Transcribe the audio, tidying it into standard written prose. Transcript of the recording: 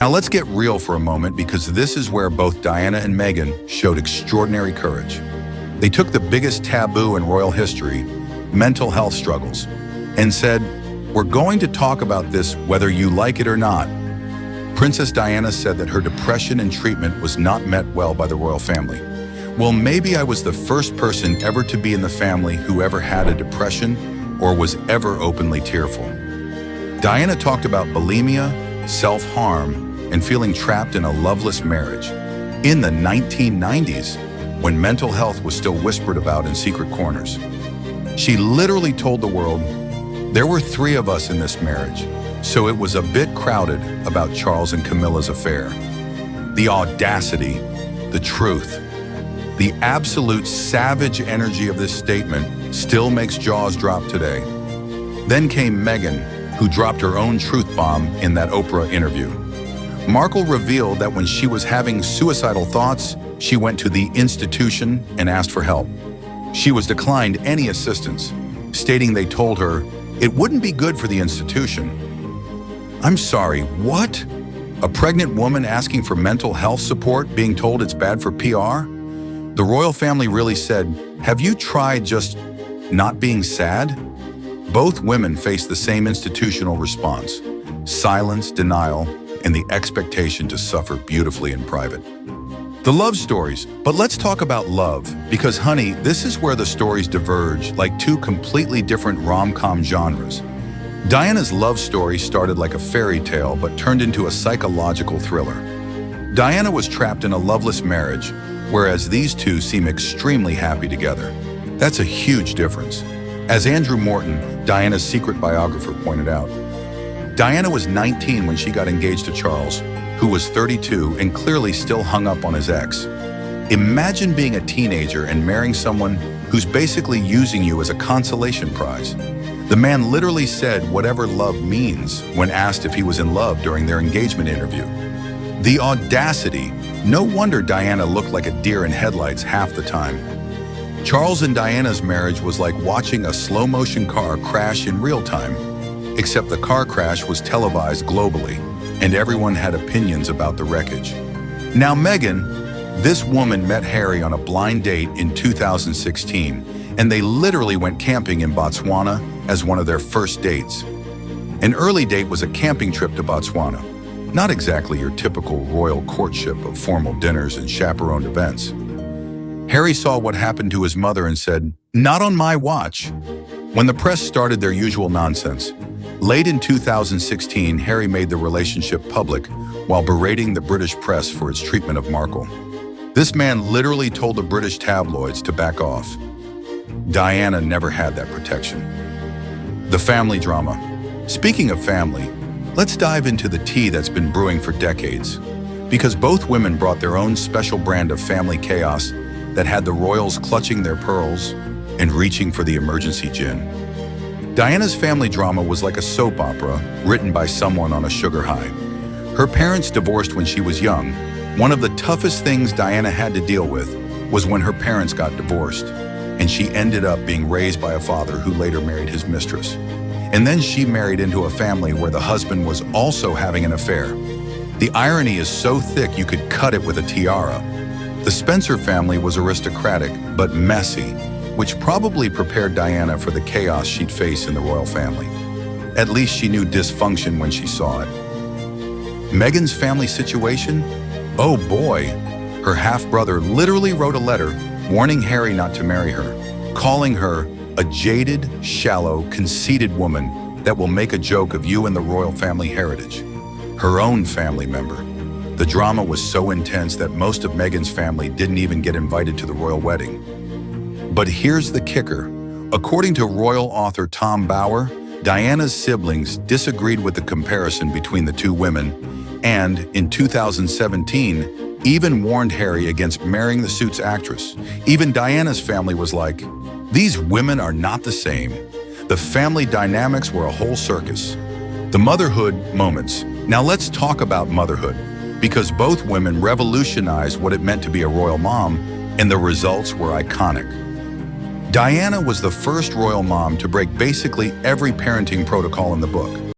Now let's get real for a moment, because this is where both Diana and Meghan showed extraordinary courage. They took the biggest taboo in royal history, mental health struggles, and said, "We're going to talk about this whether you like it or not." Princess Diana said that her depression and treatment was not met well by the royal family. "Well, maybe I was the first person ever to be in the family who ever had a depression or was ever openly tearful." Diana talked about bulimia, self-harm, and feeling trapped in a loveless marriage in the 1990s, when mental health was still whispered about in secret corners. She literally told the world, "There were 3 of us in this marriage, so it was a bit crowded about Charles and Camilla's affair." The audacity, the truth, the absolute savage energy of this statement still makes jaws drop today. Then came Meghan, who dropped her own truth bomb in that Oprah interview. Markle revealed that when she was having suicidal thoughts, she went to the institution and asked for help. She was declined any assistance, stating they told her it wouldn't be good for the institution. I'm sorry, what? A pregnant woman asking for mental health support being told it's bad for PR? The royal family really said, "Have you tried just not being sad?" Both women faced the same institutional response: silence, denial, and the expectation to suffer beautifully in private. The love stories. But let's talk about love, because honey, this is where the stories diverge like 2 completely different rom-com genres. Diana's love story started like a fairy tale but turned into a psychological thriller. Diana was trapped in a loveless marriage, whereas these 2 seem extremely happy together. That's a huge difference. As Andrew Morton, Diana's secret biographer, pointed out, Diana was 19 when she got engaged to Charles, who was 32 and clearly still hung up on his ex. Imagine being a teenager and marrying someone who's basically using you as a consolation prize. The man literally said whatever love means when asked if he was in love during their engagement interview. The audacity. No wonder Diana looked like a deer in headlights half the time. Charles and Diana's marriage was like watching a slow-motion car crash in real time, except the car crash was televised globally, and everyone had opinions about the wreckage. Now Meghan, this woman met Harry on a blind date in 2016, and they literally went camping in Botswana as one of their first dates. An early date was a camping trip to Botswana, not exactly your typical royal courtship of formal dinners and chaperoned events. Harry saw what happened to his mother and said, "Not on my watch." When the press started their usual nonsense, late in 2016, Harry made the relationship public while berating the British press for its treatment of Markle. This man literally told the British tabloids to back off. Diana never had that protection. The family drama. Speaking of family, let's dive into the tea that's been brewing for decades, because both women brought their own special brand of family chaos that had the royals clutching their pearls and reaching for the emergency gin. Diana's family drama was like a soap opera written by someone on a sugar high. Her parents divorced when she was young. One of the toughest things Diana had to deal with was when her parents got divorced, and she ended up being raised by a father who later married his mistress. And then she married into a family where the husband was also having an affair. The irony is so thick you could cut it with a tiara. The Spencer family was aristocratic but messy, which probably prepared Diana for the chaos she'd face in the royal family. At least she knew dysfunction when she saw it. Meghan's family situation? Oh boy! Her half-brother literally wrote a letter warning Harry not to marry her, calling her a jaded, shallow, conceited woman that will make a joke of you and the royal family heritage. Her own family member. The drama was so intense that most of Meghan's family didn't even get invited to the royal wedding. But here's the kicker. According to royal author Tom Bower, Diana's siblings disagreed with the comparison between the 2 women and, in 2017, even warned Harry against marrying the Suits actress. Even Diana's family was like, "These women are not the same." The family dynamics were a whole circus. The motherhood moments. Now let's talk about motherhood, because both women revolutionized what it meant to be a royal mom, and the results were iconic. Diana was the first royal mom to break basically every parenting protocol in the book.